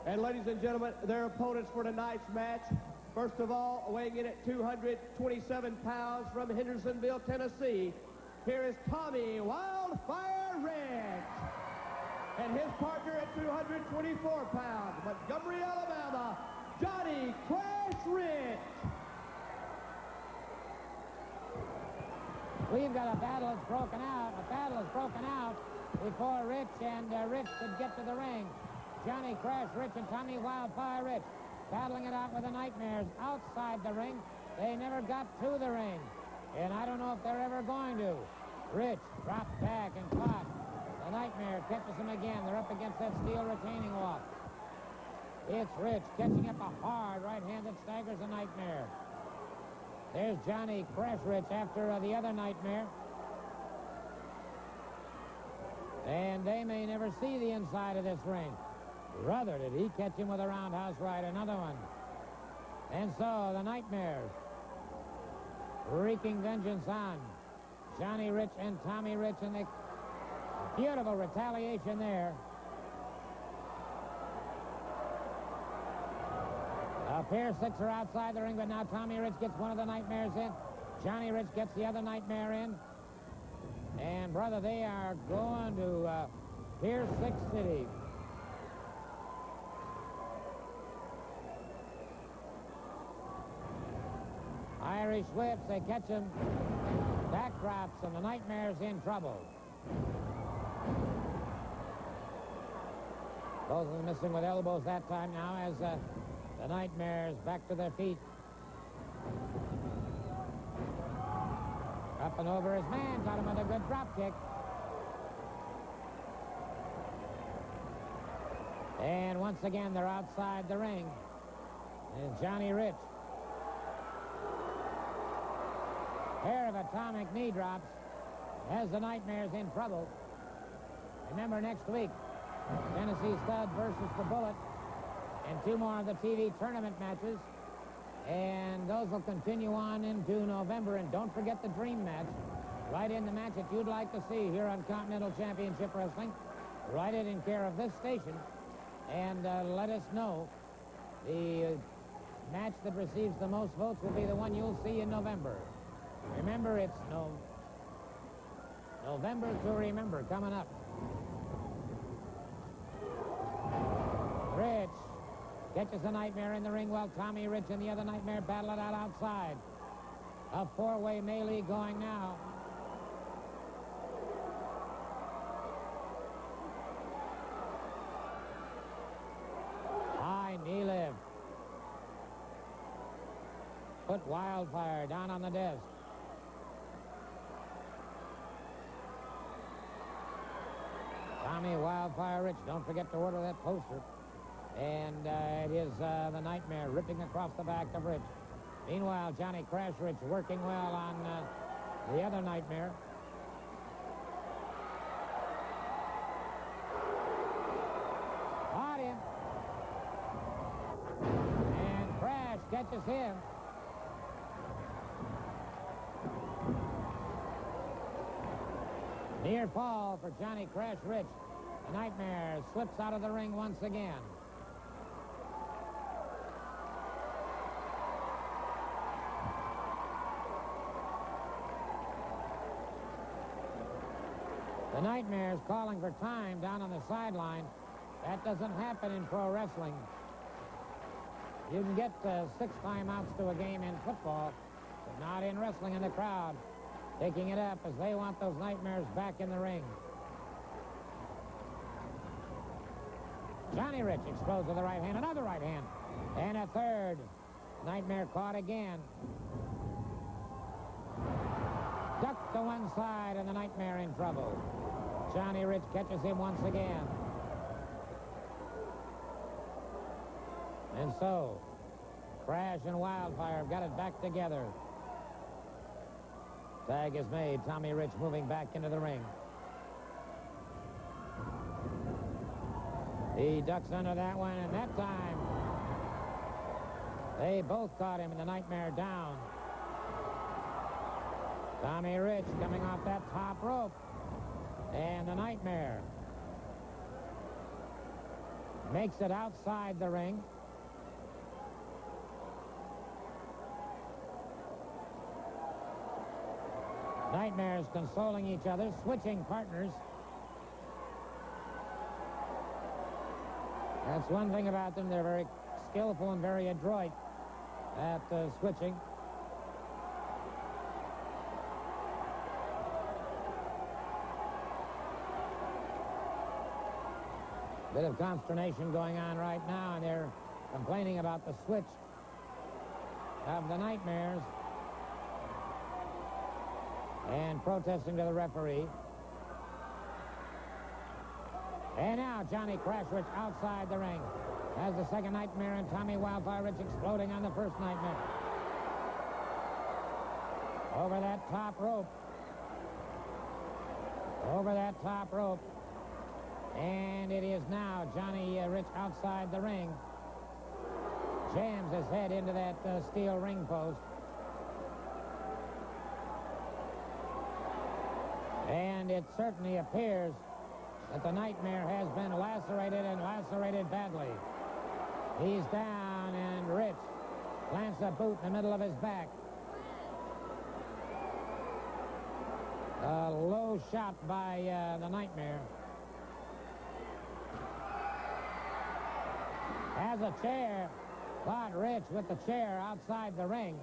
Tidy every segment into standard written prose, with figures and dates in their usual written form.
And ladies and gentlemen, their opponents for tonight's match. First of all, weighing in at 227 pounds from Hendersonville, Tennessee, here is Tommy Wildfire Rich. And his partner at 224 pounds, Montgomery, Alabama, Johnny Crash Rich. We've got a battle that's broken out. A battle is broken out before Rich and Rich could get to the ring. Johnny Crash Rich and Tommy Wildfire Rich battling it out with the Nightmares outside the ring. They never got to the ring, and I don't know if they're ever going to. Rich dropped back and caught. The Nightmare catches him again. They're up against that steel retaining wall. It's Rich catching up a hard right hand that staggers the Nightmare. There's Johnny Crash Rich after the other Nightmare. And they may never see the inside of this ring. Brother, did he catch him with a roundhouse right, another one. And so the Nightmares wreaking vengeance on Johnny Rich and Tommy Rich, and the beautiful retaliation there. A pair of six are outside the ring, but now Tommy Rich gets one of the Nightmares in. Johnny Rich gets the other Nightmare in. And, brother, they are going to Pier 6 City. Irish whips, they catch him. Backdrops, and the Nightmare's in trouble. Both of them missing with elbows that time now as the Nightmares back to their feet. Up and over his man, got him with a good drop kick. And once again, they're outside the ring. And Johnny Rich. Pair of atomic knee drops has the Nightmares in trouble. Remember, next week, Tennessee Stud versus the Bullet, and two more of the TV tournament matches. And those will continue on into November. And don't forget the dream match. Write in the match that you'd like to see here on Continental Championship Wrestling. Write it in care of this station. And let us know. The match that receives the most votes will be the one you'll see in November. Remember, it's November to remember coming up. Rich catches the Nightmare in the ring while Tommy Rich and the other Nightmare battle it out outside. A four-way melee going now. High knee lift. Put Wildfire down on the desk. Tommy Wildfire Rich, don't forget to order that poster. And it is the Nightmare ripping across the back of Rich. Meanwhile, Johnny Crash Rich working well on the other Nightmare. Caught him. And Crash catches him. Near fall for Johnny Crash Rich. The Nightmare slips out of the ring once again. The Nightmare's calling for time down on the sideline. That doesn't happen in pro wrestling. You can get 6 timeouts to a game in football, but not in wrestling, in the crowd taking it up as they want those Nightmares back in the ring. Johnny Rich explodes with the right hand, another right hand, and a third. Nightmare caught again. Ducked to one side, and the Nightmare in trouble. Johnny Rich catches him once again. And so, Crash and Wildfire have got it back together. Tag is made. Tommy Rich moving back into the ring. He ducks under that one, and that time they both caught him, and the Nightmare down. Tommy Rich coming off that top rope, and the Nightmare Makes it outside the ring. Nightmares consoling each other, switching partners. That's one thing about them. They're very skillful and very adroit at switching. Bit of consternation going on right now, and they're complaining about the switch of the Nightmares and protesting to the referee. And now Johnny Crash Rich outside the ring has the second Nightmare, and Tommy Wildfire Rich exploding on the first Nightmare. Over that top rope. Over that top rope. And it is now Johnny Rich outside the ring. Jams his head into that steel ring post. And it certainly appears that the Nightmare has been lacerated, and lacerated badly. He's down, and Rich plants a boot in the middle of his back. A low shot by the Nightmare. Has a chair. Caught Rich with the chair outside the ring.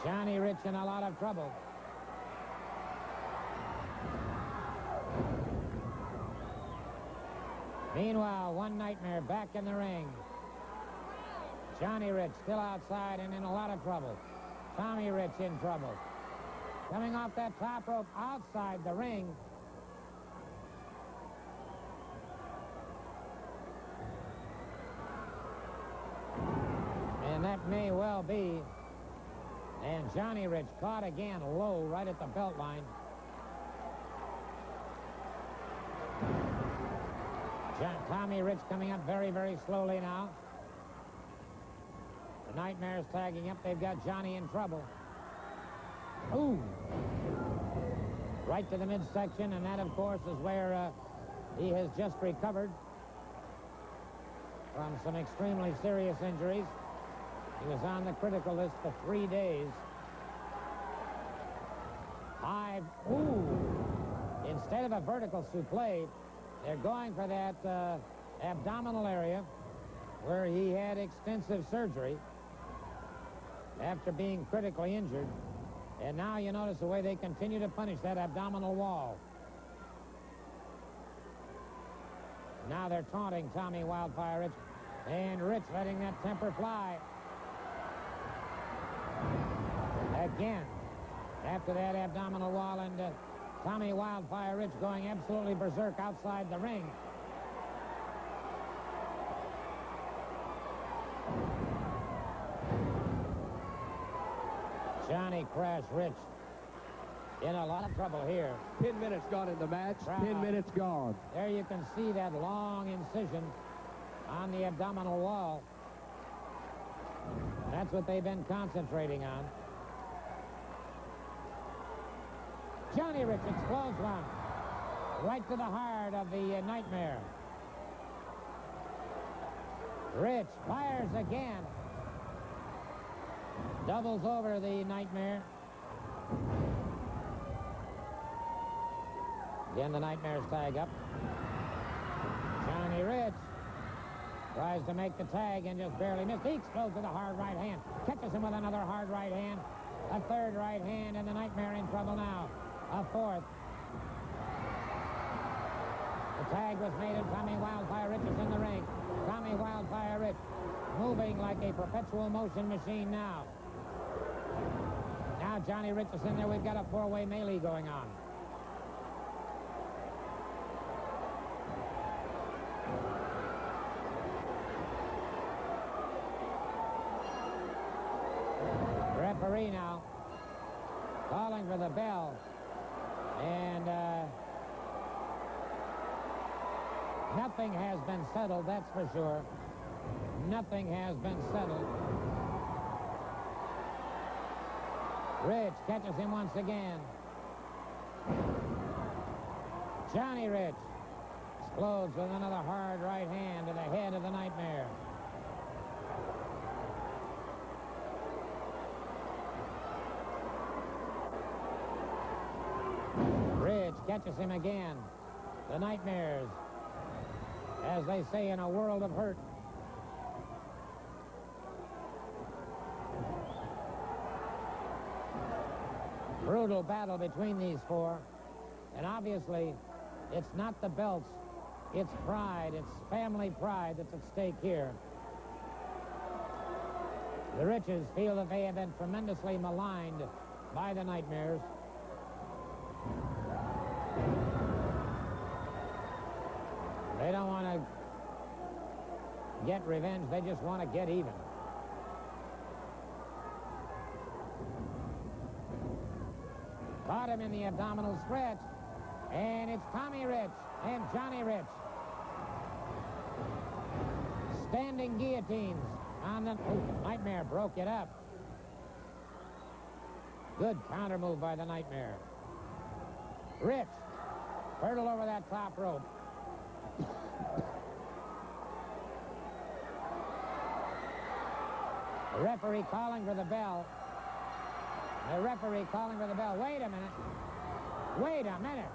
Johnny Rich in a lot of trouble. Meanwhile, one Nightmare back in the ring. Johnny Rich still outside and in a lot of trouble. Tommy Rich in trouble. Coming off that top rope outside the ring. And that may well be. And Johnny Rich caught again low right at the belt line. Tommy Rich coming up very, very slowly now. The Nightmares tagging up. They've got Johnny in trouble. Ooh. Right to the midsection, and that, of course, is where he has just recovered from some extremely serious injuries. He was on the critical list for 3 days. Instead of a vertical suplex, they're going for that abdominal area where he had extensive surgery after being critically injured. And now you notice the way they continue to punish that abdominal wall. Now they're taunting Tommy Wildfire Rich, and Rich letting that temper fly. Again, after that abdominal wall, and Tommy Wildfire Rich going absolutely berserk outside the ring. Johnny Crash Rich in a lot of trouble here. 10 minutes gone in the match. 10 minutes gone. There you can see that long incision on the abdominal wall. That's what they've been concentrating on. Johnny Rich explodes one right to the heart of the Nightmare. Rich fires again. Doubles over the Nightmare. Again, the Nightmares tag up. Johnny Rich tries to make the tag and just barely missed. He explodes with a hard right hand. Catches him with another hard right hand. A third right hand, and the Nightmare in trouble now. A fourth. The tag was made, and Tommy Wildfire Rich is in the ring. Tommy Wildfire Rich moving like a perpetual motion machine now. Now Johnny Rich is in there. We've got a four-way melee going on. Referee now calling for the bell. And nothing has been settled, that's for sure. Nothing has been settled. Rich catches him once again. Johnny Rich explodes with another hard right hand to the head of the Nightmare. Ridge catches him again. The Nightmares, as they say, in a world of hurt. Brutal battle between these four. And obviously, it's not the belts. It's pride. It's family pride that's at stake here. The Riches feel that they have been tremendously maligned by the Nightmares. They don't want to get revenge. They just want to get even. Caught him in the abdominal stretch. And it's Tommy Rich and Johnny Rich. Standing guillotines on the... Oh, Nightmare broke it up. Good counter move by the Nightmare. Rich hurdled over that top rope. The referee calling for the bell. The referee calling for the bell. Wait a minute. Wait a minute.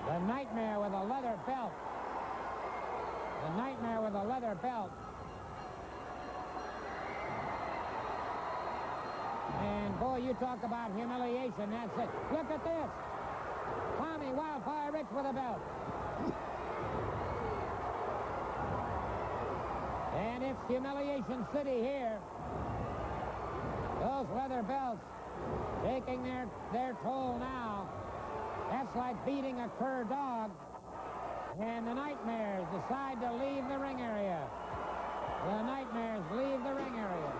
The Nightmare with a leather belt. The Nightmare with a leather belt. And, boy, you talk about humiliation. That's it. Look at this. Tommy Wildfire Rich with a belt. And it's humiliation city here. Those leather belts taking their toll now. That's like beating a cur dog. And the Nightmares decide to leave the ring area. The Nightmares leave the ring area.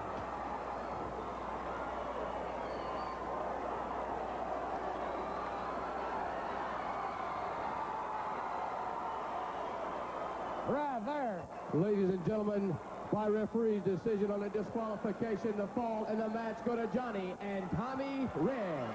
Brother. Ladies and gentlemen, by referee's decision on the disqualification, the fall and the match go to Johnny and Tommy Red.